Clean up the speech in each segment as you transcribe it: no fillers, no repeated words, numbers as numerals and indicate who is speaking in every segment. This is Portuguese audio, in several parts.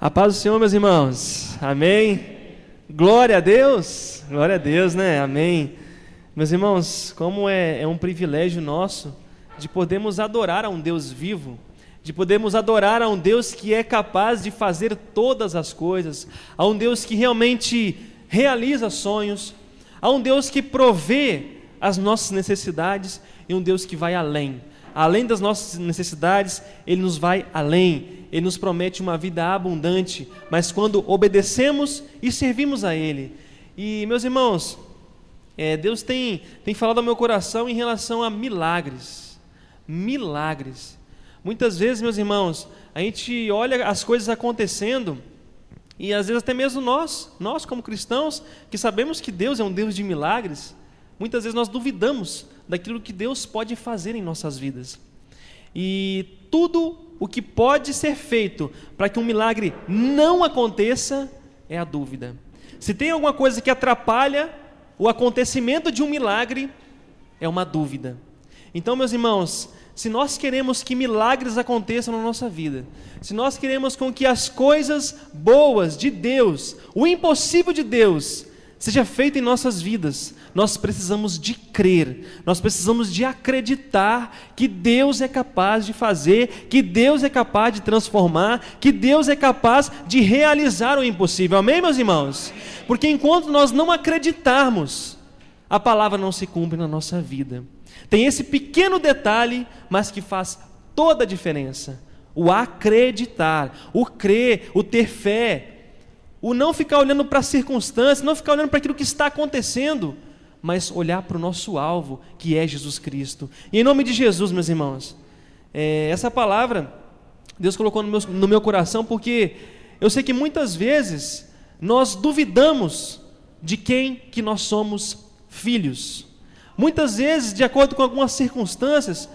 Speaker 1: A paz do Senhor, meus irmãos. Amém. Glória a Deus, né? Amém. Meus irmãos, como é um privilégio nosso de podermos adorar a um Deus vivo, de podermos adorar a um Deus que é capaz de fazer todas as coisas, a um Deus que realmente realiza sonhos, a um Deus que provê as nossas necessidades e um Deus que vai além. Além das nossas necessidades, Ele nos vai além. Ele nos promete uma vida abundante, mas quando obedecemos e servimos a Ele. E, meus irmãos, Deus tem falado ao meu coração em relação a milagres. Milagres. Muitas vezes, meus irmãos, a gente olha as coisas acontecendo e às vezes até mesmo nós como cristãos, que sabemos que Deus é um Deus de milagres, muitas vezes nós duvidamos daquilo que Deus pode fazer em nossas vidas. E tudo o que pode ser feito para que um milagre não aconteça é a dúvida. Se tem alguma coisa que atrapalha o acontecimento de um milagre, é uma dúvida. Então, meus irmãos, se nós queremos que milagres aconteçam na nossa vida, se nós queremos com que as coisas boas de Deus, o impossível de Deus, seja feito em nossas vidas, nós precisamos de crer, nós precisamos de acreditar que Deus é capaz de fazer, que Deus é capaz de transformar, que Deus é capaz de realizar o impossível. Amém, meus irmãos? Porque enquanto nós não acreditarmos, a palavra não se cumpre na nossa vida. Tem esse pequeno detalhe, mas que faz toda a diferença. O acreditar, o crer, o ter fé, o não ficar olhando para as circunstâncias, não ficar olhando para aquilo que está acontecendo, mas olhar para o nosso alvo, que é Jesus Cristo. E em nome de Jesus, meus irmãos, essa palavra Deus colocou no meu coração, porque eu sei que muitas vezes nós duvidamos de quem que nós somos filhos. Muitas vezes, de acordo com algumas circunstâncias,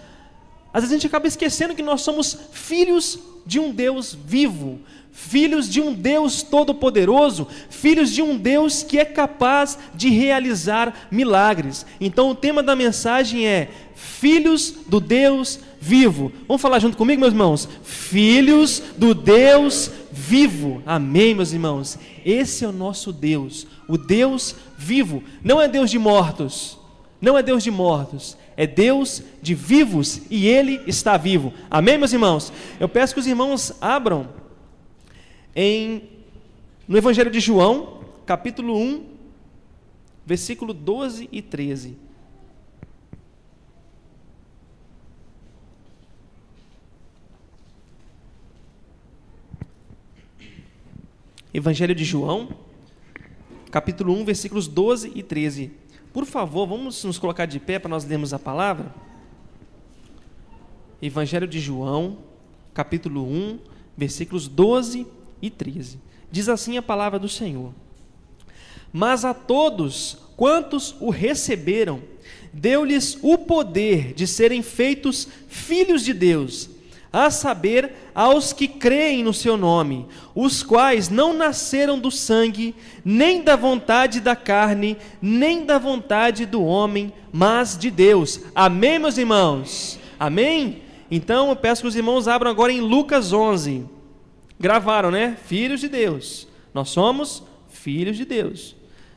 Speaker 1: às vezes a gente acaba esquecendo que nós somos filhos de um Deus vivo, filhos de um Deus todo-poderoso, filhos de um Deus que é capaz de realizar milagres. Então o tema da mensagem é filhos do Deus vivo. Vamos falar junto comigo, meus irmãos? Filhos do Deus vivo. Amém, meus irmãos? Esse é o nosso Deus, o Deus vivo. Não é Deus de mortos, não é Deus de mortos, é Deus de vivos, e Ele está vivo. Amém, meus irmãos? Eu peço que os irmãos abram no Evangelho de João, capítulo 1, versículo 12 e 13. Evangelho de João, capítulo 1, versículos 12 e 13. Por favor, vamos nos colocar de pé para nós lermos a palavra? Evangelho de João, capítulo 1, versículos 12 e 13. Diz assim a palavra do Senhor: Mas a todos quantos o receberam, deu-lhes o poder de serem feitos filhos de Deus, a saber, aos que creem no seu nome, os quais não nasceram do sangue, nem da vontade da carne, nem da vontade do homem, mas de Deus. Amém, meus irmãos? Amém? Então eu peço que os irmãos abram agora em Lucas 11. Gravaram, né? Filhos de Deus. Nós somos filhos de Deus.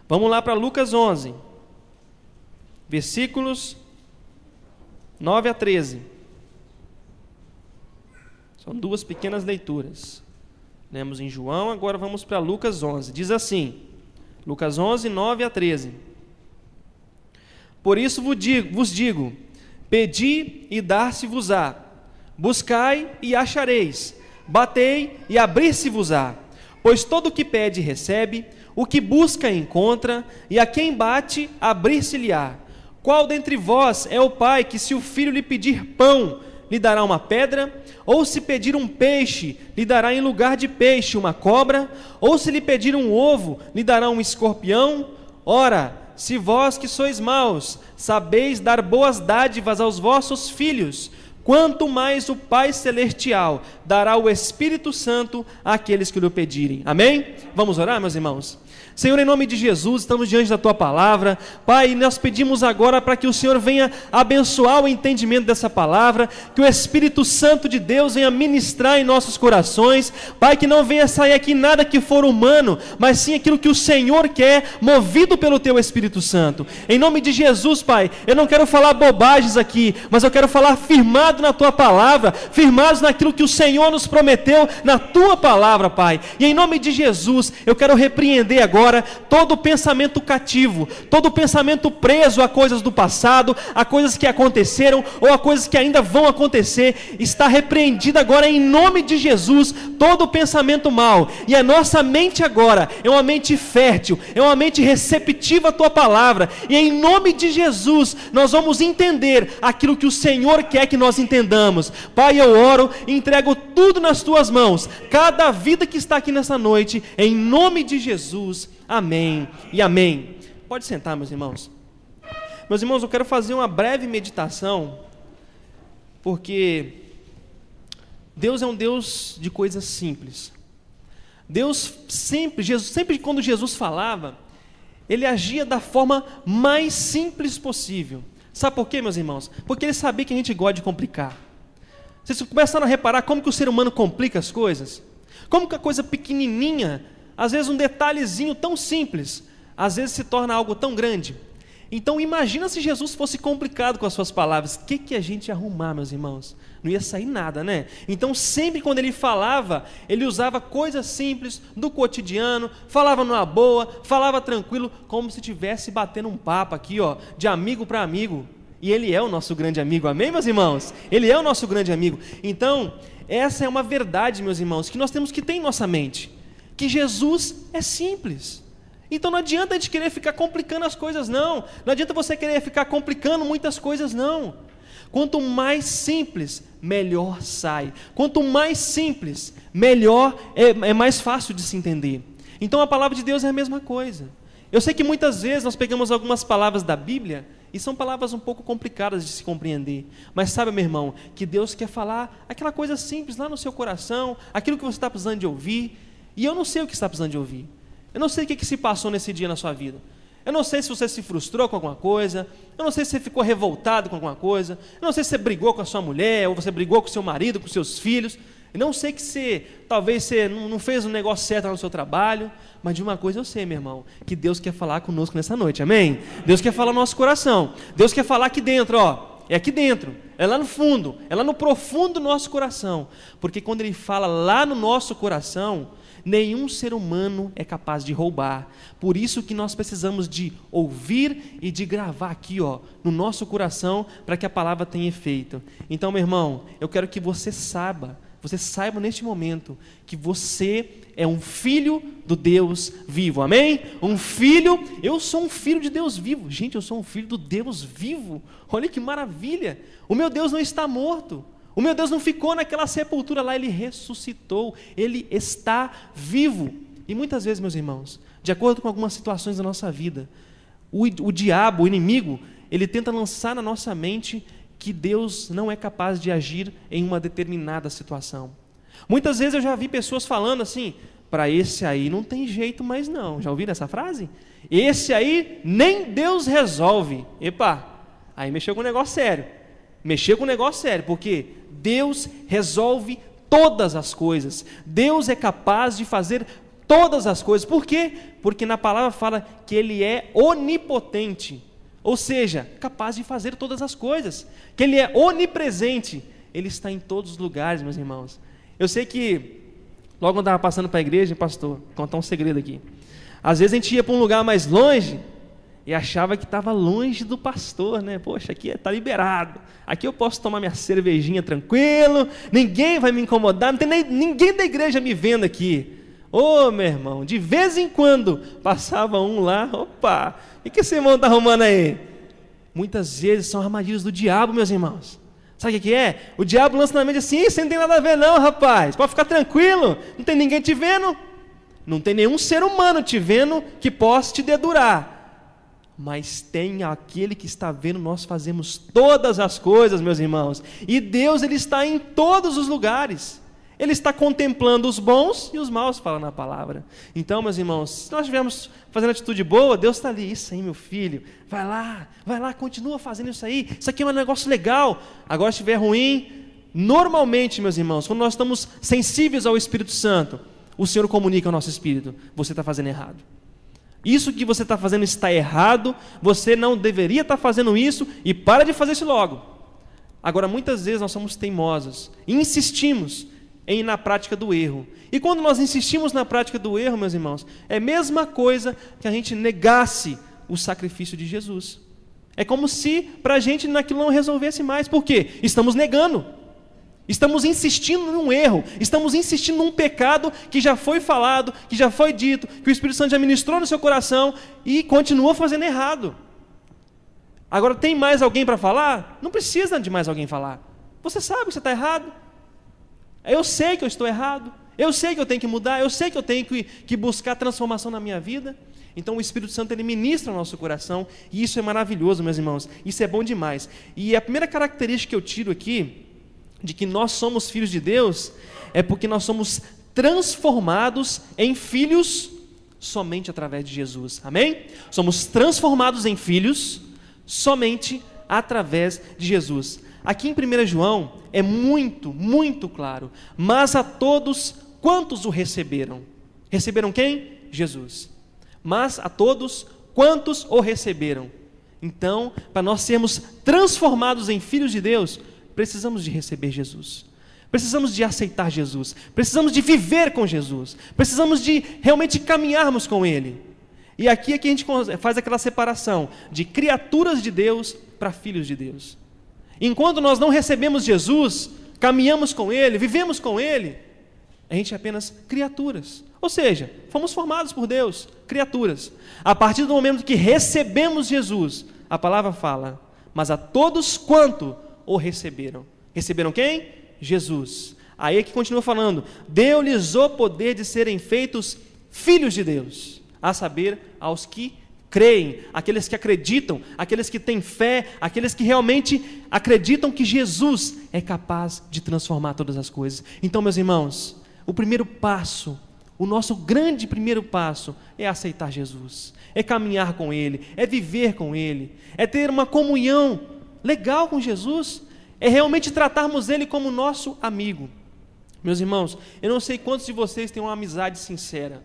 Speaker 1: Vamos lá para Lucas 11, versículos 9 a 13. São duas pequenas leituras. Lemos em João, agora vamos para Lucas 11. Diz assim, Lucas 11, 9 a 13. Por isso vos digo, pedi e dar-se-vos-á, buscai e achareis, batei e abrir-se-vos-á. Pois todo o que pede recebe, o que busca encontra, e a quem bate abrir-se-lhe-á. Qual dentre vós é o pai que, se o filho lhe pedir pão, lhe dará uma pedra? Ou se pedir um peixe, lhe dará em lugar de peixe uma cobra? Ou se lhe pedir um ovo, lhe dará um escorpião? Ora, se vós que sois maus, sabeis dar boas dádivas aos vossos filhos, quanto mais o Pai Celestial dará o Espírito Santo àqueles que lhe pedirem. Amém? Vamos orar, meus irmãos? Senhor, em nome de Jesus, estamos diante da Tua palavra. Pai, nós pedimos agora para que o Senhor venha abençoar o entendimento dessa palavra, que o Espírito Santo de Deus venha ministrar em nossos corações. Pai, que não venha sair aqui nada que for humano, mas sim aquilo que o Senhor quer, movido pelo Teu Espírito Santo. Em nome de Jesus, Pai, eu não quero falar bobagens aqui, mas eu quero falar firmado na Tua palavra, firmados naquilo que o Senhor nos prometeu na Tua palavra, Pai. E em nome de Jesus, eu quero repreender agora todo pensamento cativo, todo pensamento preso a coisas do passado, a coisas que aconteceram ou a coisas que ainda vão acontecer. Está repreendido agora em nome de Jesus todo pensamento mau, e a nossa mente agora é uma mente fértil, é uma mente receptiva à Tua palavra, e em nome de Jesus nós vamos entender aquilo que o Senhor quer que nós entendamos. Pai, eu oro e entrego tudo nas Tuas mãos, cada vida que está aqui nessa noite, em nome de Jesus. Amém e amém. Pode sentar, meus irmãos. Meus irmãos, eu quero fazer uma breve meditação, porque Deus é um Deus de coisas simples. Deus sempre quando Jesus falava, Ele agia da forma mais simples possível. Sabe por quê, meus irmãos? Porque Ele sabia que a gente gosta de complicar. Vocês começaram a reparar como que o ser humano complica as coisas? Como que a coisa pequenininha, às vezes um detalhezinho tão simples, às vezes se torna algo tão grande. Então imagina se Jesus fosse complicado com as suas palavras. O que a gente ia arrumar, meus irmãos? Não ia sair nada, né? Então sempre quando Ele falava, Ele usava coisas simples do cotidiano, falava numa boa, falava tranquilo, como se estivesse batendo um papo aqui, ó, de amigo para amigo. E Ele é o nosso grande amigo, amém, meus irmãos? Ele é o nosso grande amigo. Então essa é uma verdade, meus irmãos, que nós temos que ter em nossa mente, que Jesus é simples. Então não adianta a gente querer ficar complicando as coisas, não. Não adianta você querer ficar complicando muitas coisas, não. Quanto mais simples, melhor sai. Quanto mais simples, melhor, é mais fácil de se entender. Então a palavra de Deus é a mesma coisa. Eu sei que muitas vezes nós pegamos algumas palavras da Bíblia e são palavras um pouco complicadas de se compreender. Mas sabe, meu irmão, que Deus quer falar aquela coisa simples lá no seu coração, aquilo que você está precisando de ouvir. E eu não sei o que está precisando de ouvir. Eu não sei o que se passou nesse dia na sua vida. Eu não sei se você se frustrou com alguma coisa. Eu não sei se você ficou revoltado com alguma coisa. Eu não sei se você brigou com a sua mulher, ou você brigou com o seu marido, com os seus filhos. Eu não sei que talvez você não fez um negócio certo lá no seu trabalho. Mas de uma coisa eu sei, meu irmão, que Deus quer falar conosco nessa noite, amém? Deus quer falar no nosso coração. Deus quer falar aqui dentro, ó. É aqui dentro, é lá no fundo, é lá no profundo do nosso coração. Porque quando Ele fala lá no nosso coração, nenhum ser humano é capaz de roubar. Por isso que nós precisamos de ouvir e de gravar aqui, ó, no nosso coração, para que a palavra tenha efeito. Então, meu irmão, eu quero que você saiba neste momento, que você é um filho do Deus vivo, amém? Eu sou um filho de Deus vivo. Gente, eu sou um filho do Deus vivo. Olha que maravilha. O meu Deus não está morto. O meu Deus não ficou naquela sepultura lá, Ele ressuscitou, Ele está vivo. E muitas vezes, meus irmãos, de acordo com algumas situações da nossa vida, o diabo, o inimigo, ele tenta lançar na nossa mente que Deus não é capaz de agir em uma determinada situação. Muitas vezes eu já vi pessoas falando assim, para esse aí não tem jeito mais não. Já ouviram essa frase? Esse aí nem Deus resolve. Epa, aí mexeu com um negócio sério. Porque Deus resolve todas as coisas. Deus é capaz de fazer todas as coisas. Por quê? Porque na palavra fala que Ele é onipotente, ou seja, capaz de fazer todas as coisas. Que Ele é onipresente, Ele está em todos os lugares, meus irmãos. Eu sei que, logo quando eu estava passando para a igreja, pastor, vou contar um segredo aqui. Às vezes a gente ia para um lugar mais longe e achava que estava longe do pastor, né? Poxa, aqui está liberado. Aqui eu posso tomar minha cervejinha tranquilo, ninguém vai me incomodar, não tem ninguém da igreja me vendo aqui. Ô, meu irmão, de vez em quando passava um lá, opa, o que esse irmão está arrumando aí? Muitas vezes são armadilhas do diabo, meus irmãos. Sabe o que é? O diabo lança na mente assim, você não tem nada a ver não, rapaz, pode ficar tranquilo, não tem ninguém te vendo, não tem nenhum ser humano te vendo que possa te dedurar. Mas tem aquele que está vendo, nós fazemos todas as coisas, meus irmãos. E Deus, Ele está em todos os lugares. Ele está contemplando os bons e os maus, fala na palavra. Então, meus irmãos, se nós estivermos fazendo atitude boa, Deus está ali. Isso aí, meu filho, vai lá, continua fazendo isso aí. Isso aqui é um negócio legal. Agora, se estiver ruim, normalmente, meus irmãos, quando nós estamos sensíveis ao Espírito Santo, o Senhor comunica ao nosso espírito: você está fazendo errado. Isso que você está fazendo está errado, você não deveria estar fazendo isso, e para de fazer isso logo. Agora, muitas vezes nós somos teimosos e insistimos em ir na prática do erro. E quando nós insistimos na prática do erro, meus irmãos, é a mesma coisa que a gente negasse o sacrifício de Jesus. É como se para a gente naquilo não resolvesse mais. Por quê? Estamos negando. Estamos insistindo num erro, estamos insistindo num pecado que já foi falado, que já foi dito, que o Espírito Santo já ministrou no seu coração e continua fazendo errado. Agora, tem mais alguém para falar? Não precisa de mais alguém falar. Você sabe que você está errado. Eu sei que eu estou errado, eu sei que eu tenho que mudar, eu sei que eu tenho que buscar transformação na minha vida. Então o Espírito Santo, ele ministra no nosso coração, e isso é maravilhoso, meus irmãos, isso é bom demais. E a primeira característica que eu tiro aqui, de que nós somos filhos de Deus, é porque nós somos transformados em filhos somente através de Jesus, amém? Somos transformados em filhos somente através de Jesus. Aqui em 1 João é muito, muito claro: mas a todos quantos o receberam. Receberam quem? Jesus. Mas a todos quantos o receberam. Então, para nós sermos transformados em filhos de Deus, precisamos de receber Jesus. Precisamos de aceitar Jesus. Precisamos de viver com Jesus. Precisamos de realmente caminharmos com Ele. E aqui é que a gente faz aquela separação de criaturas de Deus para filhos de Deus. Enquanto nós não recebemos Jesus, caminhamos com Ele, vivemos com Ele, a gente é apenas criaturas. Ou seja, fomos formados por Deus, criaturas. A partir do momento que recebemos Jesus, a palavra fala: mas a todos quanto o receberam. Receberam quem? Jesus. Aí é que continua falando: deu-lhes o poder de serem feitos filhos de Deus, a saber, aos que creem, aqueles que acreditam, aqueles que têm fé, aqueles que realmente acreditam que Jesus é capaz de transformar todas as coisas. Então, meus irmãos, o primeiro passo, o nosso grande primeiro passo é aceitar Jesus, é caminhar com Ele, é viver com Ele, é ter uma comunhão legal com Jesus, é realmente tratarmos Ele como nosso amigo. Meus irmãos, eu não sei quantos de vocês têm uma amizade sincera.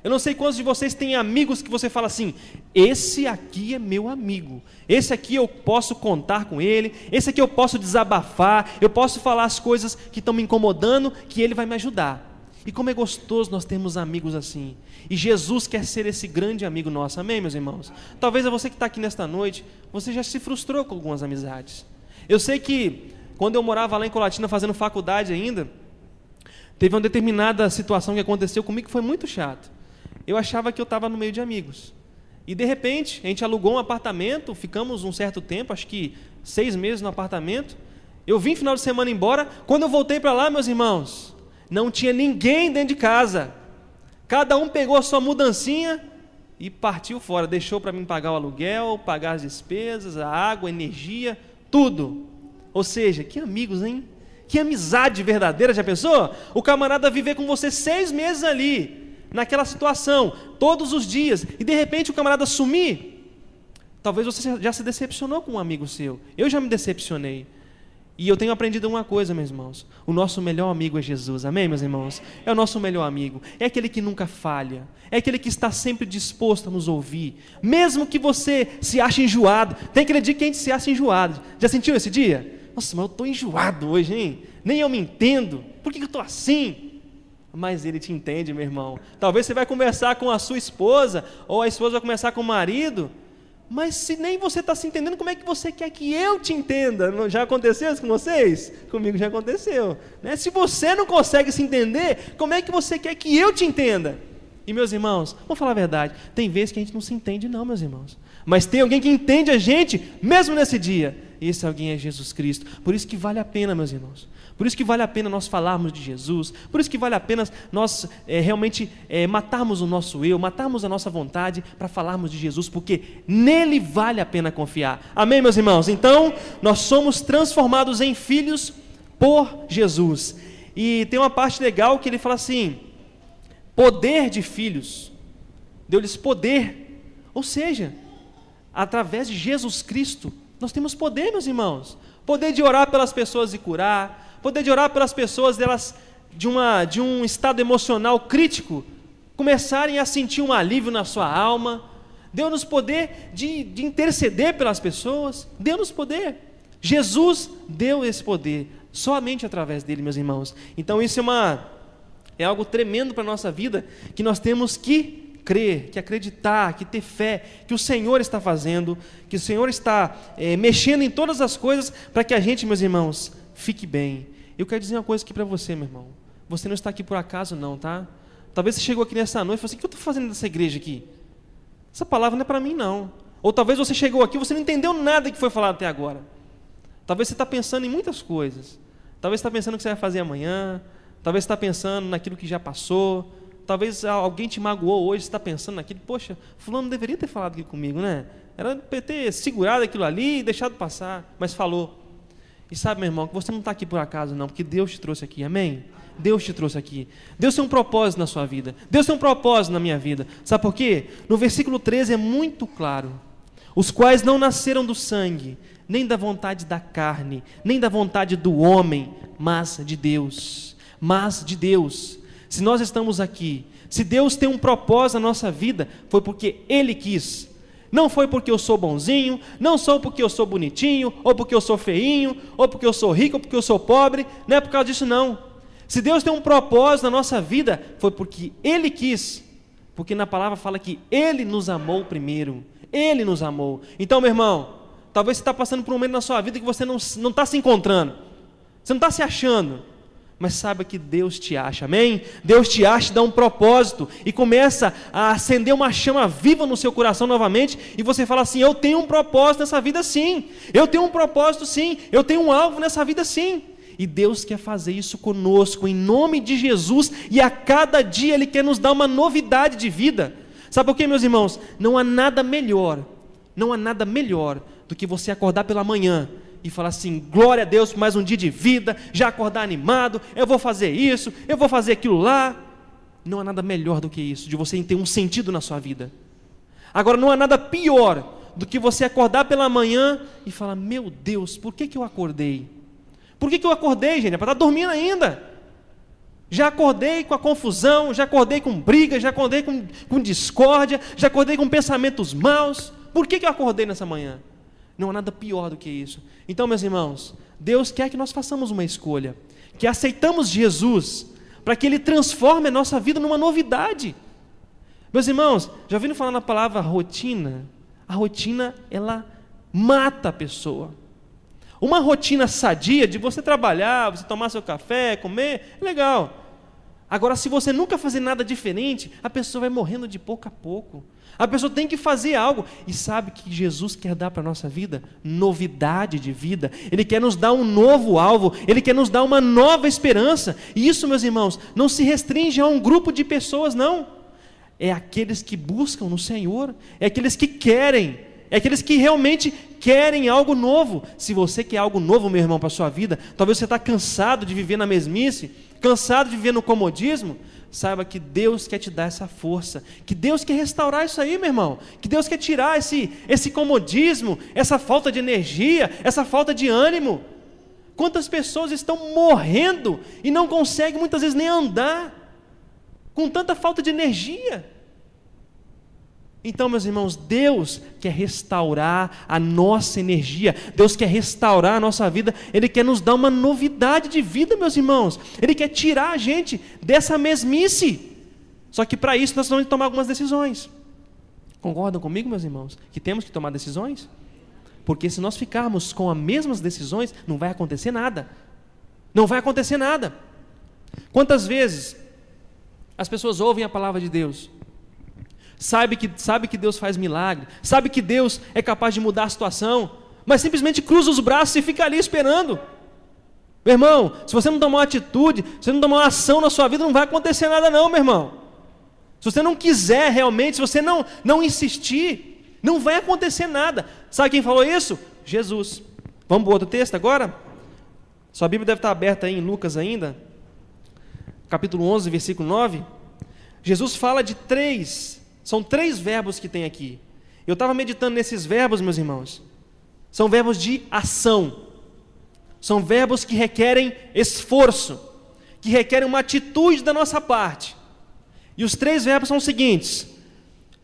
Speaker 1: Eu não sei quantos de vocês têm amigos que você fala assim: esse aqui é meu amigo, esse aqui eu posso contar com ele, esse aqui eu posso desabafar, eu posso falar as coisas que estão me incomodando, que ele vai me ajudar. E como é gostoso nós termos amigos assim. E Jesus quer ser esse grande amigo nosso, amém, meus irmãos? Talvez a você que está aqui nesta noite, você já se frustrou com algumas amizades. Eu sei que quando eu morava lá em Colatina fazendo faculdade ainda, teve uma determinada situação que aconteceu comigo que foi muito chato. Eu achava que eu estava no meio de amigos. E de repente, a gente alugou um apartamento, ficamos um certo tempo, acho que 6 meses no apartamento. Eu vim final de semana embora. Quando eu voltei para lá, meus irmãos, não tinha ninguém dentro de casa. Cada um pegou a sua mudancinha e partiu fora. Deixou para mim pagar o aluguel, pagar as despesas, a água, a energia, tudo. Ou seja, que amigos, hein? Que amizade verdadeira, já pensou? O camarada viver com você 6 meses ali, naquela situação, todos os dias, e de repente o camarada sumir. Talvez você já se decepcionou com um amigo seu. Eu já me decepcionei. E eu tenho aprendido uma coisa, meus irmãos: o nosso melhor amigo é Jesus, amém, meus irmãos? É o nosso melhor amigo, é aquele que nunca falha, é aquele que está sempre disposto a nos ouvir, mesmo que você se ache enjoado. Tem aquele dia que a gente se acha enjoado. Já sentiu esse dia? Nossa, mas eu estou enjoado hoje, hein? Nem eu me entendo, por que eu estou assim? Mas Ele te entende, meu irmão. Talvez você vai conversar com a sua esposa, ou a esposa vai conversar com o marido, mas se nem você está se entendendo, como é que você quer que eu te entenda? Já aconteceu isso com vocês? Comigo já aconteceu, né? Se você não consegue se entender, como é que você quer que eu te entenda? E meus irmãos, vamos falar a verdade, tem vezes que a gente não se entende não, meus irmãos, mas tem alguém que entende a gente, mesmo nesse dia, e esse alguém é Jesus Cristo. Por isso que vale a pena, meus irmãos, por isso que vale a pena nós falarmos de Jesus, por isso que vale a pena nós realmente matarmos o nosso eu, matarmos a nossa vontade para falarmos de Jesus, porque nele vale a pena confiar, amém, meus irmãos? Então, nós somos transformados em filhos por Jesus. E tem uma parte legal que ele fala assim: poder de filhos, deu-lhes poder, ou seja, através de Jesus Cristo, nós temos poder, meus irmãos, poder de orar pelas pessoas e curar, poder de orar pelas pessoas, delas de um estado emocional crítico, começarem a sentir um alívio na sua alma. Deu-nos poder de interceder pelas pessoas, deu-nos poder. Jesus deu esse poder, somente através dele, meus irmãos. Então isso é algo tremendo para a nossa vida, que nós temos que crer, que acreditar, que ter fé, que o Senhor está fazendo, que o Senhor está mexendo em todas as coisas, para que a gente, meus irmãos, fique bem. Eu quero dizer uma coisa aqui para você, meu irmão. Você não está aqui por acaso não, tá? Talvez você chegou aqui nessa noite e falou assim: o que eu estou fazendo nessa igreja aqui? Essa palavra não é para mim não. Ou talvez você chegou aqui e você não entendeu nada que foi falado até agora. Talvez você está pensando em muitas coisas. Talvez você está pensando o que você vai fazer amanhã. Talvez você está pensando naquilo que já passou. Talvez alguém te magoou hoje, você está pensando naquilo: poxa, fulano deveria ter falado aqui comigo, né? Era para ter segurado aquilo ali e deixado passar, mas falou. E sabe, meu irmão, que você não está aqui por acaso não, porque Deus te trouxe aqui, amém? Deus te trouxe aqui. Deus tem um propósito na sua vida. Deus tem um propósito na minha vida. Sabe por quê? No versículo 13 é muito claro: os quais não nasceram do sangue, nem da vontade da carne, nem da vontade do homem, mas de Deus. Mas de Deus. Se nós estamos aqui, se Deus tem um propósito na nossa vida, foi porque Ele quis. Não foi porque eu sou bonzinho, não só porque eu sou bonitinho, ou porque eu sou feinho, ou porque eu sou rico, ou porque eu sou pobre. Não é por causa disso não. Se Deus tem um propósito na nossa vida, foi porque Ele quis. Porque na palavra fala que Ele nos amou primeiro. Ele nos amou. Então, meu irmão, talvez você está passando por um momento na sua vida que você não está se encontrando. Você não está se achando. Mas saiba que Deus te acha, amém? Deus te acha e dá um propósito. E começa a acender uma chama viva no seu coração novamente. E você fala assim: eu tenho um propósito nessa vida sim. Eu tenho um propósito sim. Eu tenho um alvo nessa vida sim. E Deus quer fazer isso conosco, em nome de Jesus, e a cada dia Ele quer nos dar uma novidade de vida. Sabe por quê, meus irmãos? Não há nada melhor do que você acordar pela manhã e falar assim: glória a Deus por mais um dia de vida, já acordar animado, eu vou fazer isso, eu vou fazer aquilo lá. Não há nada melhor do que isso, de você ter um sentido na sua vida. Agora, não há nada pior do que você acordar pela manhã e falar: meu Deus, por que eu acordei? Por que eu acordei, gente? É para estar dormindo ainda. Já acordei com a confusão, já acordei com briga, já acordei com discórdia, já acordei com pensamentos maus. Por que eu acordei nessa manhã? Não há nada pior do que isso. Então, meus irmãos, Deus quer que nós façamos uma escolha, que aceitamos Jesus, para que Ele transforme a nossa vida numa novidade. Meus irmãos, já ouviram falar na palavra rotina? A rotina, ela mata a pessoa. Uma rotina sadia de você trabalhar, você tomar seu café, comer, é legal. Agora, se você nunca fazer nada diferente, a pessoa vai morrendo de pouco a pouco. A pessoa tem que fazer algo. E sabe que Jesus quer dar para a nossa vida? Novidade de vida. Ele quer nos dar um novo alvo. Ele quer nos dar uma nova esperança. E isso, meus irmãos, não se restringe a um grupo de pessoas, não. É aqueles que buscam no Senhor. É aqueles que querem. É aqueles que realmente querem algo novo. Se você quer algo novo, meu irmão, para a sua vida, talvez você está cansado de viver na mesmice, cansado de viver no comodismo. Saiba que Deus quer te dar essa força, que Deus quer restaurar isso aí, meu irmão, que Deus quer tirar esse comodismo, essa falta de energia, essa falta de ânimo. Quantas pessoas estão morrendo e não conseguem muitas vezes nem andar, com tanta falta de energia. Então, meus irmãos, Deus quer restaurar a nossa energia, Deus quer restaurar a nossa vida, Ele quer nos dar uma novidade de vida, meus irmãos. Ele quer tirar a gente dessa mesmice. Só que para isso nós vamos tomar algumas decisões. Concordam comigo, meus irmãos? Que temos que tomar decisões? Porque se nós ficarmos com as mesmas decisões, não vai acontecer nada. Não vai acontecer nada. Quantas vezes as pessoas ouvem a palavra de Deus, sabe que Deus faz milagre, sabe que Deus é capaz de mudar a situação, mas simplesmente cruza os braços e fica ali esperando. Meu irmão, se você não tomar uma atitude, se você não tomar uma ação na sua vida, não vai acontecer nada não, meu irmão. Se você não quiser realmente, se você não insistir, não vai acontecer nada. Sabe quem falou isso? Jesus. Vamos para o outro texto agora? Sua Bíblia deve estar aberta aí em Lucas ainda. capítulo 11, versículo 9, Jesus fala de são 3 verbos que tem aqui. Eu estava meditando nesses verbos, meus irmãos. São verbos de ação. São verbos que requerem esforço, que requerem uma atitude da nossa parte. E os 3 verbos são os seguintes: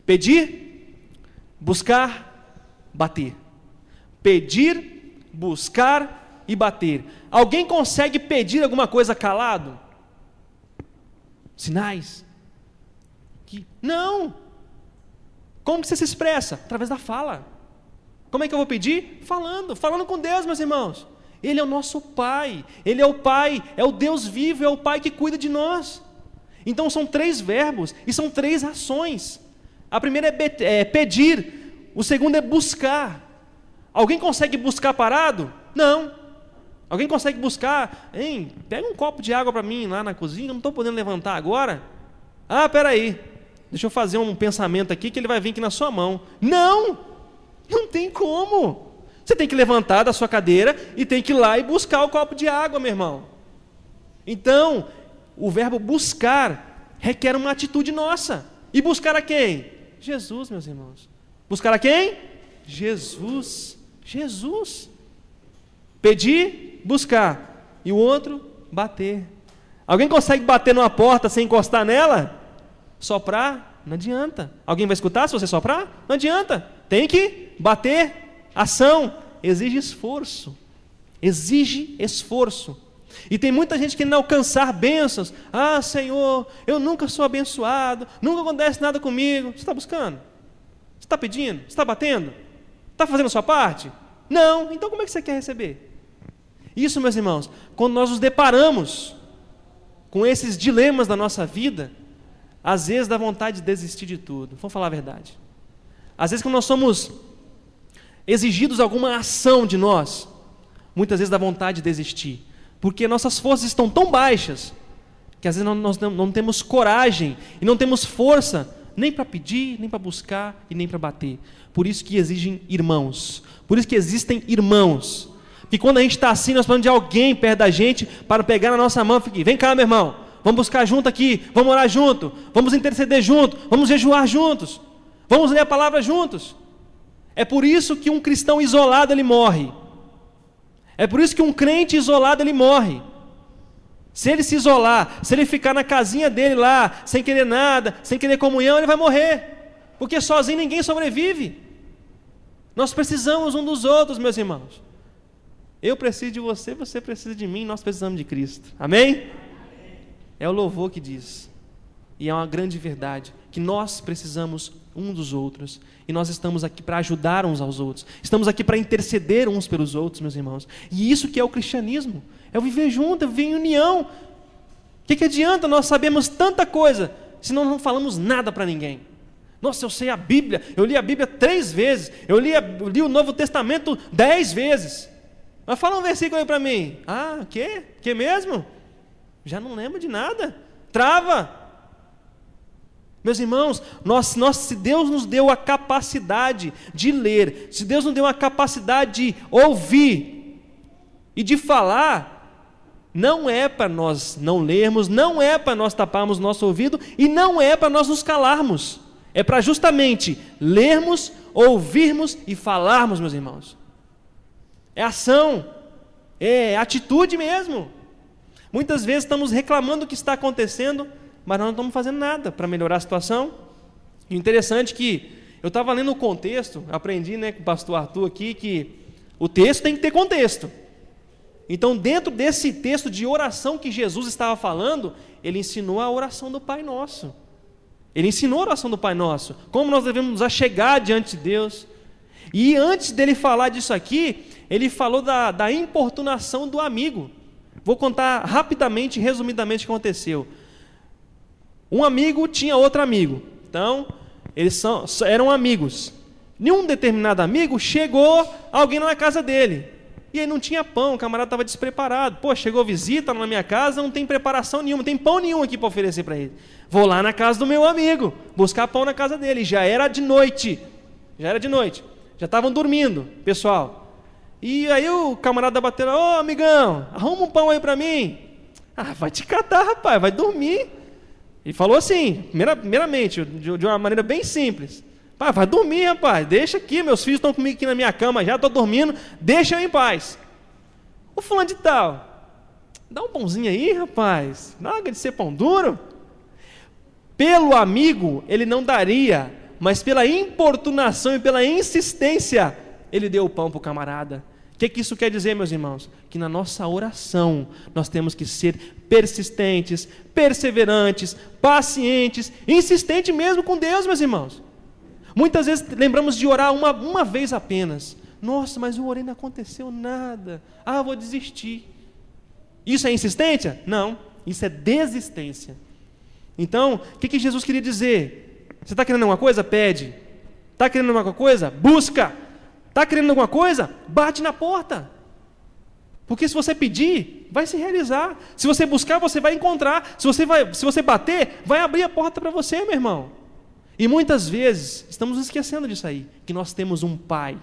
Speaker 1: pedir, buscar, bater. Pedir, buscar e bater. Alguém consegue pedir alguma coisa calado? Sinais? Não. Como que você se expressa? Através da fala. Como é que eu vou pedir? Falando com Deus, meus irmãos. Ele é o nosso Pai, Ele é o Pai, é o Deus vivo, é o Pai que cuida de nós. Então são 3 verbos e são 3 ações. A primeira é pedir, o segundo é buscar. Alguém consegue buscar parado? Não. Alguém consegue buscar? Hein, pega um copo de água para mim lá na cozinha, eu não estou podendo levantar agora. Ah, peraí, deixa eu fazer um pensamento aqui que ele vai vir aqui na sua mão. Não tem como. Você tem que levantar da sua cadeira e tem que ir lá e buscar o copo de água, meu irmão. Então, o verbo buscar requer uma atitude nossa. E buscar a quem? Jesus, meus irmãos. Buscar a quem? Jesus. Pedir, buscar. E o outro, bater. Alguém consegue bater numa porta sem encostar nela? Soprar? Não adianta. Alguém vai escutar se você soprar? Não adianta. Tem que bater. Ação exige esforço. E tem muita gente querendo alcançar bênçãos. Ah, Senhor, eu nunca sou abençoado, nunca acontece nada comigo. Você está buscando? Você está pedindo? Você está batendo? Está fazendo a sua parte? Não. Então como é que você quer receber? Isso, meus irmãos, quando nós nos deparamos com esses dilemas da nossa vida, às vezes dá vontade de desistir de tudo. Vamos falar a verdade. Às vezes quando nós somos exigidos alguma ação de nós, muitas vezes dá vontade de desistir, porque nossas forças estão tão baixas, que às vezes nós não temos coragem, e não temos força, nem para pedir, nem para buscar, e nem para bater. Por isso que exigem irmãos, por isso que existem irmãos, que quando a gente está assim, nós precisamos de alguém perto da gente, para pegar na nossa mão e falar: vem cá, meu irmão, vamos buscar junto aqui, vamos orar junto, vamos interceder junto, vamos jejuar juntos, vamos ler a palavra juntos. É por isso que um cristão isolado ele morre. É por isso que um crente isolado ele morre. Se ele se isolar, se ele ficar na casinha dele lá, sem querer nada, sem querer comunhão, ele vai morrer. Porque sozinho ninguém sobrevive. Nós precisamos um dos outros, meus irmãos. Eu preciso de você, você precisa de mim, nós precisamos de Cristo. Amém? É o louvor que diz. E é uma grande verdade, que nós precisamos um dos outros, e nós estamos aqui para ajudar uns aos outros, estamos aqui para interceder uns pelos outros, meus irmãos, e isso que é o cristianismo, é o viver junto, é viver em união. O que adianta nós sabemos tanta coisa, se não falamos nada para ninguém? Nossa, eu sei a Bíblia, eu li a Bíblia 3 vezes, eu li o Novo Testamento 10 vezes, mas fala um versículo aí para mim. Ah, que mesmo? Já não lembro de nada, trava. Meus irmãos, se Deus nos deu a capacidade de ler, se Deus nos deu a capacidade de ouvir e de falar, não é para nós não lermos, não é para nós taparmos nosso ouvido e não é para nós nos calarmos. É para justamente lermos, ouvirmos e falarmos, meus irmãos. É ação, é atitude mesmo. Muitas vezes estamos reclamando do que está acontecendo, mas nós não estamos fazendo nada para melhorar a situação. E o interessante é que eu estava lendo o contexto, aprendi com o pastor Arthur aqui, que o texto tem que ter contexto. Então, dentro desse texto de oração que Jesus estava falando, ele ensinou a oração do Pai Nosso. Ele ensinou a oração do Pai Nosso, como nós devemos nos achegar diante de Deus. E antes dele falar disso aqui, ele falou da importunação do amigo. Vou contar rapidamente, resumidamente o que aconteceu. Um amigo tinha outro amigo, então eles eram amigos. Em um determinado amigo, chegou alguém na casa dele, e aí não tinha pão, o camarada estava despreparado. Pô, chegou visita na minha casa, não tem preparação nenhuma, não tem pão nenhum aqui para oferecer para ele. Vou lá na casa do meu amigo, buscar pão na casa dele. Já era de noite, já estavam dormindo, pessoal. E aí o camarada bateu: ô amigão, arruma um pão aí para mim. Ah, vai te catar, rapaz, vai dormir. E falou assim, primeiramente, de uma maneira bem simples. Pai, vai dormir, rapaz, deixa aqui, meus filhos estão comigo aqui na minha cama, já estou dormindo, deixa eu em paz. O fulano de tal, dá um pãozinho aí, rapaz, larga de ser pão duro. Pelo amigo, ele não daria, mas pela importunação e pela insistência, ele deu o pão para o camarada. O que isso quer dizer, meus irmãos? Que na nossa oração, nós temos que ser persistentes, perseverantes, pacientes, insistentes mesmo com Deus, meus irmãos. Muitas vezes lembramos de orar uma vez apenas. Nossa, mas eu orei e não aconteceu nada. Ah, vou desistir. Isso é insistência? Não, isso é desistência. Então, o que Jesus queria dizer? Você está querendo alguma coisa? Pede. Está querendo alguma coisa? Busca. Está querendo alguma coisa? Bate na porta. Porque se você pedir, vai se realizar. Se você buscar, você vai encontrar. Se você bater, vai abrir a porta para você, meu irmão. E muitas vezes, estamos esquecendo disso aí, que nós temos um Pai,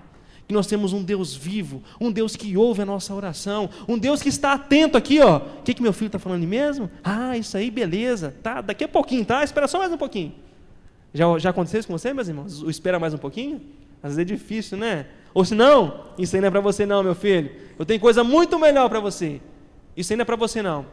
Speaker 1: que nós temos um Deus vivo, um Deus que ouve a nossa oração, um Deus que está atento aqui, ó. O que meu filho está falando mesmo? Ah, isso aí, beleza. Tá, daqui a pouquinho, tá? Espera só mais um pouquinho. Já aconteceu isso com você, meus irmãos? Espera mais um pouquinho? Às vezes é difícil, né? Ou se não, isso aí não é para você não, meu filho. Eu tenho coisa muito melhor para você. Isso aí não é para você não.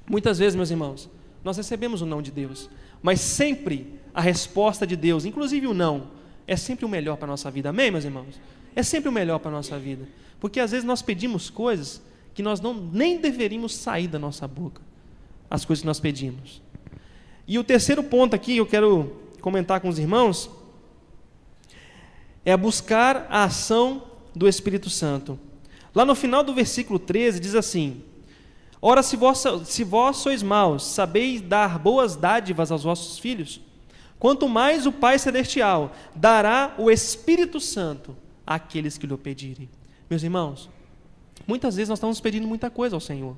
Speaker 1: Muitas vezes, meus irmãos, nós recebemos o não de Deus, mas sempre a resposta de Deus, inclusive o não, é sempre o melhor para a nossa vida. Amém, meus irmãos? É sempre o melhor para a nossa vida. Porque às vezes nós pedimos coisas que nós nem deveríamos sair da nossa boca. As coisas que nós pedimos. E o terceiro ponto aqui, eu quero comentar com os irmãos, é buscar a ação do Espírito Santo. Lá no final do versículo 13 diz assim: ora, se vós sois maus, sabeis dar boas dádivas aos vossos filhos, quanto mais o Pai Celestial dará o Espírito Santo àqueles que lhe pedirem. Meus irmãos, muitas vezes nós estamos pedindo muita coisa ao Senhor,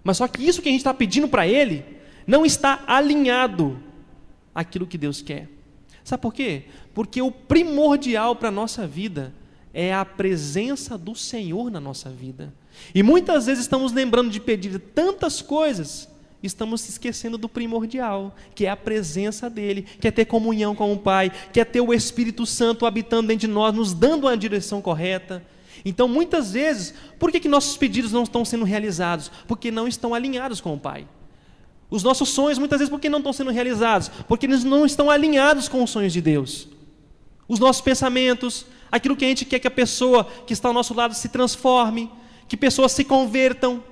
Speaker 1: mas só que isso que a gente está pedindo para Ele não está alinhado àquilo que Deus quer. Sabe por quê? Porque o primordial para a nossa vida é a presença do Senhor na nossa vida. E muitas vezes estamos lembrando de pedir tantas coisas, estamos se esquecendo do primordial, que é a presença dEle, que é ter comunhão com o Pai, que é ter o Espírito Santo habitando dentro de nós, nos dando a direção correta. Então, muitas vezes, por que nossos pedidos não estão sendo realizados? Porque não estão alinhados com o Pai. Os nossos sonhos, muitas vezes, por que não estão sendo realizados? Porque eles não estão alinhados com os sonhos de Deus. Os nossos pensamentos, aquilo que a gente quer que a pessoa que está ao nosso lado se transforme, que pessoas se convertam.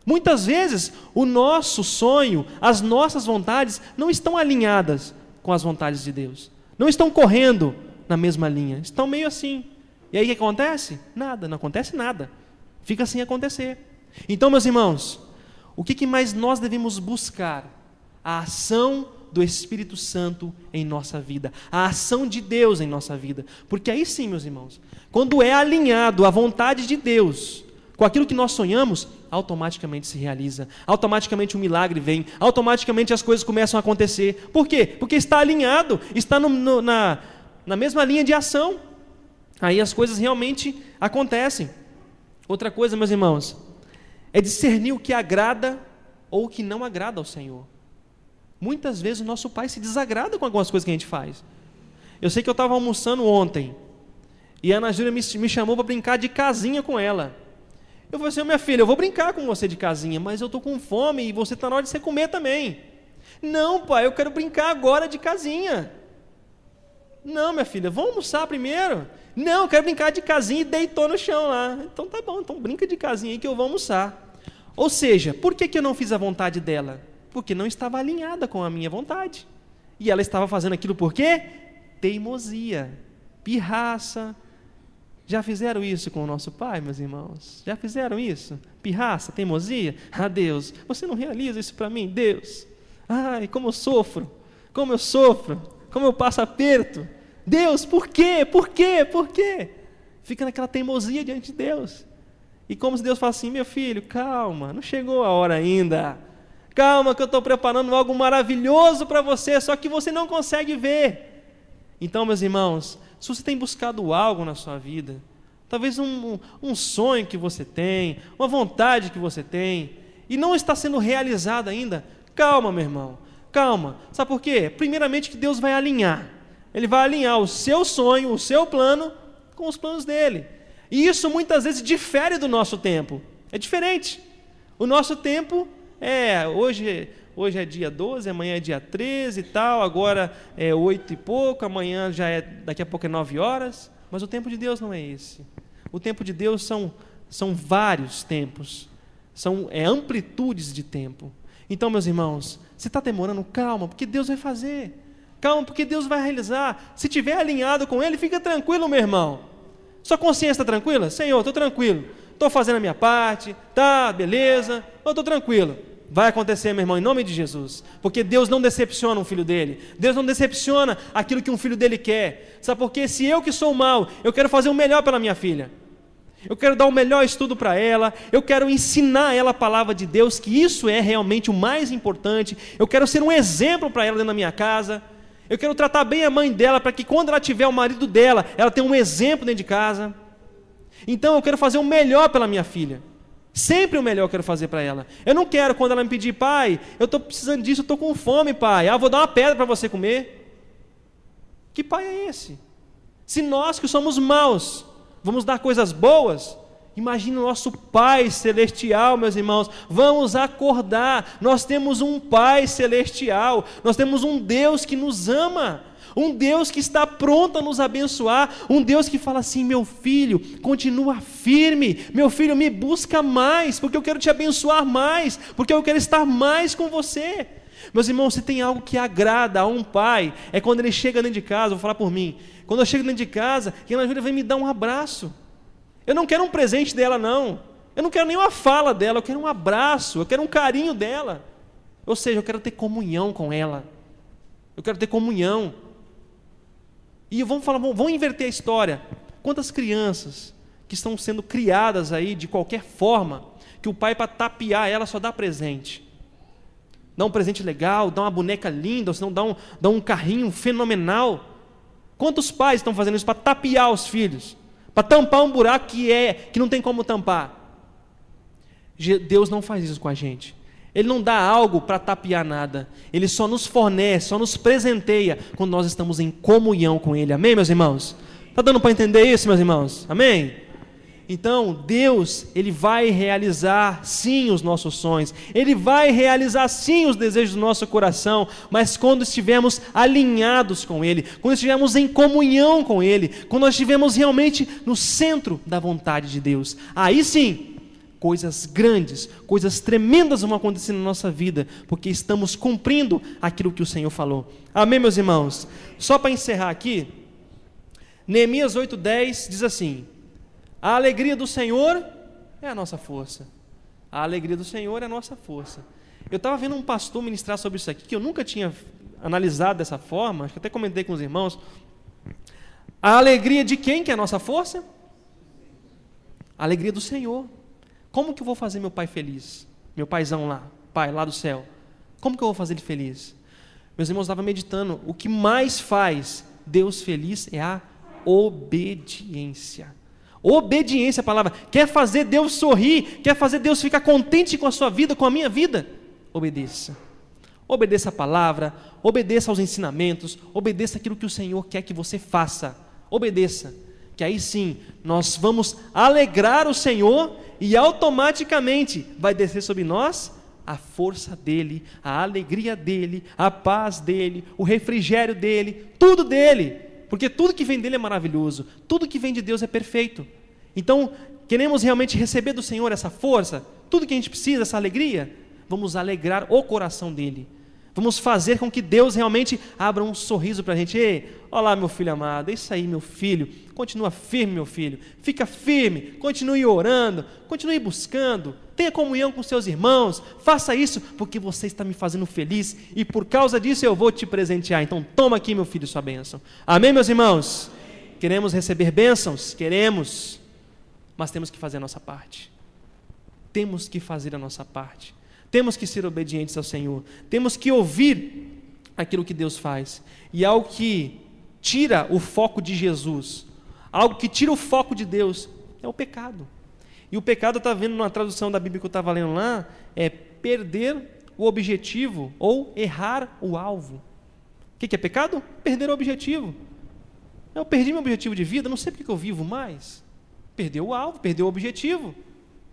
Speaker 1: Muitas vezes, o nosso sonho, as nossas vontades, não estão alinhadas com as vontades de Deus. Não estão correndo na mesma linha. Estão meio assim. E aí o que acontece? Nada, não acontece nada. Fica sem acontecer. Então, meus irmãos, o que mais nós devemos buscar? A ação do Espírito Santo em nossa vida, a ação de Deus em nossa vida, porque aí sim, meus irmãos, quando é alinhado a vontade de Deus com aquilo que nós sonhamos, automaticamente se realiza, automaticamente o milagre vem, automaticamente as coisas começam a acontecer. Por quê? Porque está alinhado, está na mesma linha de ação, aí as coisas realmente acontecem. Outra coisa, meus irmãos, é discernir o que agrada ou o que não agrada ao Senhor. Muitas vezes o nosso Pai se desagrada com algumas coisas que a gente faz. Eu sei que eu estava almoçando ontem e a Ana Júlia me chamou para brincar de casinha com ela. Eu falei assim: minha filha, eu vou brincar com você de casinha, mas eu estou com fome e você está na hora de você comer também. Não, pai, eu quero brincar agora de casinha. Não, minha filha, vamos almoçar primeiro. Não, eu quero brincar de casinha, e deitou no chão lá. Então tá bom, então brinca de casinha aí que eu vou almoçar. Ou seja, por que eu não fiz a vontade dela? Porque não estava alinhada com a minha vontade. E ela estava fazendo aquilo por quê? Teimosia, pirraça. Já fizeram isso com o nosso Pai, meus irmãos? Já fizeram isso? Pirraça, teimosia? Ah, Deus, você não realiza isso para mim, Deus. Ai, como eu sofro, como eu passo aperto. Deus, por quê? Por quê? Por quê? Fica naquela teimosia diante de Deus. E como se Deus fala assim: meu filho, calma, não chegou a hora ainda. Calma que eu estou preparando algo maravilhoso para você, só que você não consegue ver. Então, meus irmãos, se você tem buscado algo na sua vida, talvez um sonho que você tem, uma vontade que você tem, e não está sendo realizado ainda, calma, meu irmão, calma. Sabe por quê? Primeiramente que Deus vai alinhar. Ele vai alinhar o seu sonho, o seu plano, com os planos dele. E isso muitas vezes difere do nosso tempo. É diferente. O nosso tempo hoje é dia 12, amanhã é dia 13 e tal, agora é 8 e pouco, amanhã daqui a pouco é 9 horas. Mas o tempo de Deus não é esse. O tempo de Deus são vários tempos. São amplitudes de tempo. Então, meus irmãos, se está demorando, calma, porque Deus vai fazer. Calma, porque Deus vai realizar. Se estiver alinhado com Ele, fica tranquilo, meu irmão. Sua consciência está tranquila? Senhor, estou tranquilo. Estou fazendo a minha parte, tá, beleza, eu estou tranquilo. Vai acontecer, meu irmão, em nome de Jesus. Porque Deus não decepciona um filho dele. Deus não decepciona aquilo que um filho dele quer. Sabe por quê? Se eu que sou mau, eu quero fazer o melhor pela minha filha. Eu quero dar o melhor estudo para ela, eu quero ensinar ela a palavra de Deus, que isso é realmente o mais importante. Eu quero ser um exemplo para ela dentro da minha casa. Eu quero tratar bem a mãe dela, para que quando ela tiver o marido dela, ela tenha um exemplo dentro de casa. Então eu quero fazer o melhor pela minha filha. Sempre o melhor eu quero fazer para ela. Eu não quero quando ela me pedir, pai, eu estou precisando disso, eu estou com fome, pai. Vou dar uma pedra para você comer. Que pai é esse? Se nós que somos maus vamos dar coisas boas, imagine o nosso Pai Celestial, meus irmãos. Vamos acordar. Nós temos um Pai Celestial. Nós temos um Deus que nos ama. Um Deus que está pronto a nos abençoar. Um Deus que fala assim: meu filho, continua firme. Meu filho, me busca mais, porque eu quero te abençoar mais, porque eu quero estar mais com você. Meus irmãos, se tem algo que agrada a um pai, é quando ele chega dentro de casa. Vou falar por mim. Quando eu chego dentro de casa, e a Ana Júlia vem me dar um abraço. Eu não quero um presente dela, não. Eu não quero nenhuma fala dela, eu quero um abraço, eu quero um carinho dela. Ou seja, eu quero ter comunhão com ela. Eu quero ter comunhão. E vamos inverter a história. Quantas crianças que estão sendo criadas aí de qualquer forma, que o pai, para tapear ela, só dá presente. Dá um presente legal, dá uma boneca linda, ou senão dá um carrinho fenomenal. Quantos pais estão fazendo isso para tapear os filhos? Para tampar um buraco que não tem como tampar? Deus não faz isso com a gente. Ele não dá algo para tapear nada. Ele só nos fornece, só nos presenteia quando nós estamos em comunhão com Ele. Amém, meus irmãos? Está dando para entender isso, meus irmãos? Amém? Então, Deus, Ele vai realizar sim os nossos sonhos, Ele vai realizar sim os desejos do nosso coração, mas quando estivermos alinhados com Ele, quando estivermos em comunhão com Ele, quando nós estivermos realmente no centro da vontade de Deus, aí sim, coisas grandes, coisas tremendas vão acontecer na nossa vida, porque estamos cumprindo aquilo que o Senhor falou. Amém, meus irmãos? Só para encerrar aqui, Neemias 8:10 diz assim: a alegria do Senhor é a nossa força. A alegria do Senhor é a nossa força. Eu estava vendo um pastor ministrar sobre isso aqui, que eu nunca tinha analisado dessa forma, acho que até comentei com os irmãos. A alegria de quem que é a nossa força? A alegria do Senhor. Como que eu vou fazer meu pai feliz? Meu paizão lá, pai lá do céu. Como que eu vou fazer ele feliz? Meus irmãos, eu estava meditando, o que mais faz Deus feliz é a obediência. Obediência à palavra. Quer fazer Deus sorrir? Quer fazer Deus ficar contente com a sua vida, com a minha vida? Obedeça. Obedeça a palavra, obedeça aos ensinamentos, obedeça aquilo que o Senhor quer que você faça. Obedeça, que aí sim nós vamos alegrar o Senhor e automaticamente vai descer sobre nós a força dEle, a alegria dEle, a paz dEle, o refrigério dEle, tudo dEle. Porque tudo que vem dele é maravilhoso, tudo que vem de Deus é perfeito. Então, queremos realmente receber do Senhor essa força, tudo que a gente precisa, essa alegria, vamos alegrar o coração dele. Vamos fazer com que Deus realmente abra um sorriso para a gente. Ei, olá meu filho amado, é isso aí meu filho, continua firme meu filho, fica firme, continue orando, continue buscando, tenha comunhão com seus irmãos, faça isso porque você está me fazendo feliz e por causa disso eu vou te presentear, então toma aqui meu filho sua bênção. Amém, meus irmãos? Queremos receber bênçãos? Queremos, mas temos que fazer a nossa parte. Temos que fazer a nossa parte. Temos que ser obedientes ao Senhor. Temos que ouvir aquilo que Deus faz. E algo que tira o foco de Jesus, algo que tira o foco de Deus, é o pecado. E o pecado, está vendo numa tradução da Bíblia que eu estava lendo lá, é perder o objetivo ou errar o alvo. O que é pecado? Perder o objetivo. Eu perdi meu objetivo de vida, não sei porque que eu vivo mais. Perdeu o alvo, perdeu o objetivo.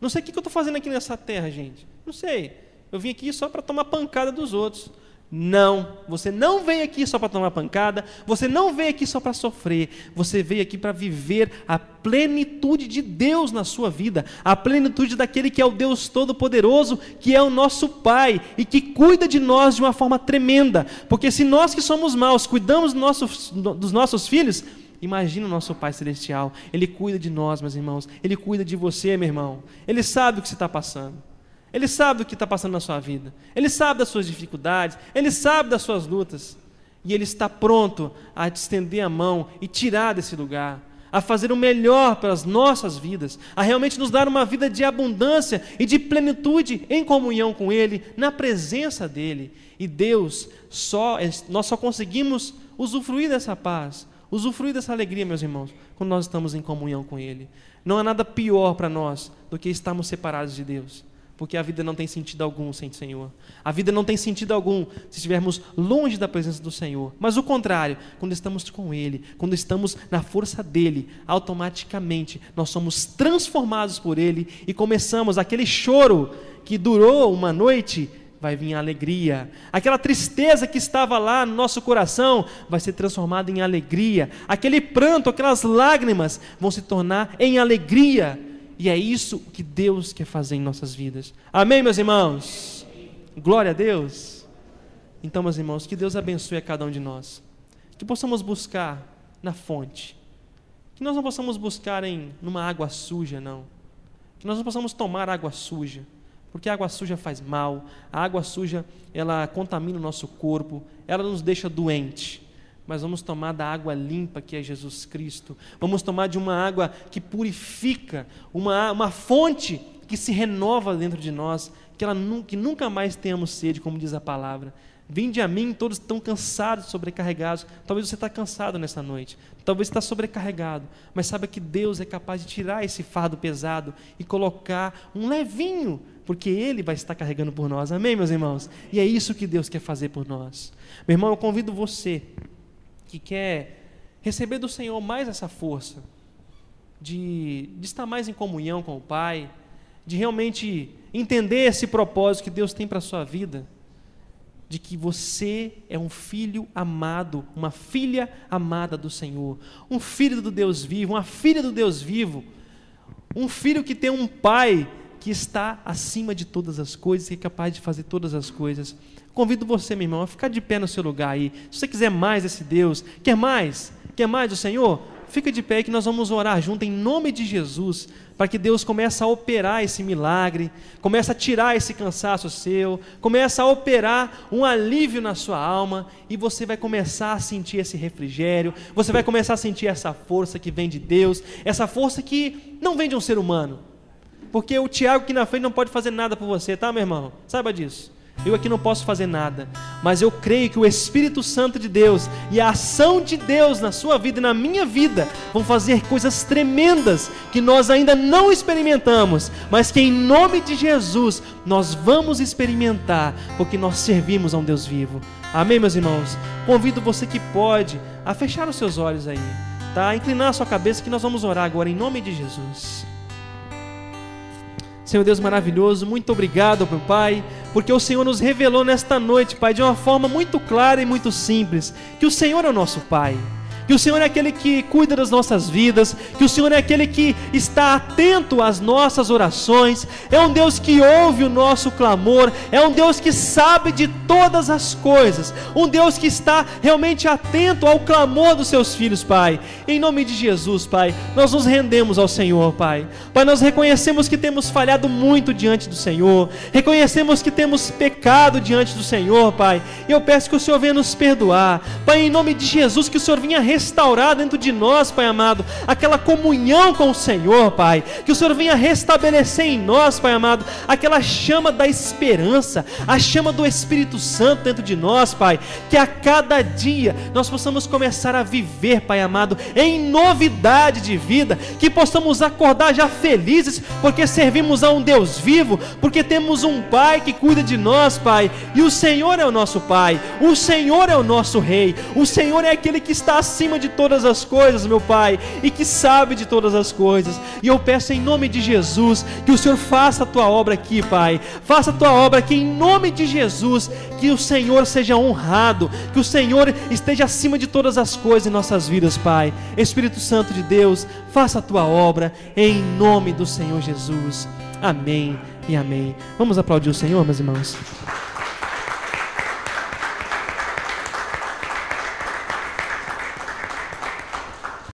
Speaker 1: Não sei o que eu estou fazendo aqui nessa terra, gente. Não sei. Eu vim aqui só para tomar pancada dos outros. Não, você não veio aqui só para tomar pancada, você não veio aqui só para sofrer, você veio aqui para viver a plenitude de Deus na sua vida, a plenitude daquele que é o Deus Todo-Poderoso, que é o nosso Pai e que cuida de nós de uma forma tremenda, porque se nós que somos maus cuidamos dos nossos filhos, imagina o nosso Pai Celestial, Ele cuida de nós, meus irmãos, Ele cuida de você, meu irmão, Ele sabe o que você está passando. Ele sabe do que está passando na sua vida. Ele sabe das suas dificuldades. Ele sabe das suas lutas. E Ele está pronto a te estender a mão e tirar desse lugar, a fazer o melhor pelas nossas vidas, a realmente nos dar uma vida de abundância e de plenitude em comunhão com Ele, na presença dEle. E Deus, nós só conseguimos usufruir dessa paz, usufruir dessa alegria, meus irmãos, quando nós estamos em comunhão com Ele. Não há nada pior para nós do que estarmos separados de Deus. Porque a vida não tem sentido algum sem o Senhor. A vida não tem sentido algum se estivermos longe da presença do Senhor. Mas o contrário, quando estamos com Ele, quando estamos na força dEle, automaticamente nós somos transformados por Ele e começamos aquele choro que durou uma noite, vai vir a alegria. Aquela tristeza que estava lá no nosso coração vai ser transformada em alegria. Aquele pranto, aquelas lágrimas vão se tornar em alegria. E é isso que Deus quer fazer em nossas vidas. Amém, meus irmãos? Glória a Deus. Então, meus irmãos, que Deus abençoe a cada um de nós. Que possamos buscar na fonte. Que nós não possamos buscar numa água suja, não. Que nós não possamos tomar água suja. Porque a água suja faz mal. A água suja, ela contamina o nosso corpo. Ela nos deixa doente. Mas vamos tomar da água limpa que é Jesus Cristo. Vamos tomar de uma água que purifica, uma fonte que se renova dentro de nós, que nunca mais tenhamos sede, como diz a palavra. Vinde a mim, todos estão cansados, sobrecarregados. Talvez você está cansado nessa noite, talvez está sobrecarregado, mas saiba que Deus é capaz de tirar esse fardo pesado e colocar um levinho, porque Ele vai estar carregando por nós. Amém, meus irmãos? E é isso que Deus quer fazer por nós. Meu irmão, eu convido você que quer receber do Senhor mais essa força, de estar mais em comunhão com o Pai, de realmente entender esse propósito que Deus tem para a sua vida, de que você é um filho amado, uma filha amada do Senhor, um filho do Deus vivo, uma filha do Deus vivo, um filho que tem um Pai que está acima de todas as coisas, que é capaz de fazer todas as coisas. Convido você, meu irmão, a ficar de pé no seu lugar aí. Se você quiser mais desse Deus, quer mais do Senhor? Fica de pé aí que nós vamos orar junto em nome de Jesus, para que Deus comece a operar esse milagre, comece a tirar esse cansaço seu, comece a operar um alívio na sua alma, e você vai começar a sentir esse refrigério, você vai começar a sentir essa força que vem de Deus, essa força que não vem de um ser humano, porque o Tiago aqui na frente não pode fazer nada por você, tá, meu irmão? Saiba disso. Eu aqui não posso fazer nada, mas eu creio que o Espírito Santo de Deus e a ação de Deus na sua vida e na minha vida vão fazer coisas tremendas que nós ainda não experimentamos, mas que em nome de Jesus nós vamos experimentar, porque nós servimos a um Deus vivo. Amém, meus irmãos? Convido você que pode a fechar os seus olhos aí, tá? A inclinar a sua cabeça, que nós vamos orar agora em nome de Jesus. Senhor Deus maravilhoso, muito obrigado, meu Pai, porque o Senhor nos revelou nesta noite, Pai, de uma forma muito clara e muito simples, que o Senhor é o nosso Pai, que o Senhor é aquele que cuida das nossas vidas, que o Senhor é aquele que está atento às nossas orações, é um Deus que ouve o nosso clamor, é um Deus que sabe de todas as coisas, um Deus que está realmente atento ao clamor dos seus filhos, Pai. Em nome de Jesus, Pai, nós nos rendemos ao Senhor, Pai. Pai, nós reconhecemos que temos falhado muito diante do Senhor, reconhecemos que temos pecado diante do Senhor, Pai, e eu peço que o Senhor venha nos perdoar, Pai, em nome de Jesus, que o Senhor venha restaurar dentro de nós, Pai amado, aquela comunhão com o Senhor, Pai. Que o Senhor venha restabelecer em nós, Pai amado, aquela chama da esperança, a chama do Espírito Santo dentro de nós, Pai. Que a cada dia nós possamos começar a viver, Pai amado, em novidade de vida. Que possamos acordar já felizes, porque servimos a um Deus vivo, porque temos um Pai que cuida de nós, Pai. E o Senhor é o nosso Pai, o Senhor é o nosso Rei, o Senhor é aquele que está acima de todas as coisas, meu Pai, e que sabe de todas as coisas. E eu peço em nome de Jesus, que o Senhor faça a Tua obra aqui, Pai. Faça a Tua obra aqui em nome de Jesus. Que o Senhor seja honrado, que o Senhor esteja acima de todas as coisas em nossas vidas, Pai. Espírito Santo de Deus, faça a Tua obra em nome do Senhor Jesus. Amém e amém. Vamos aplaudir o Senhor, meus irmãos.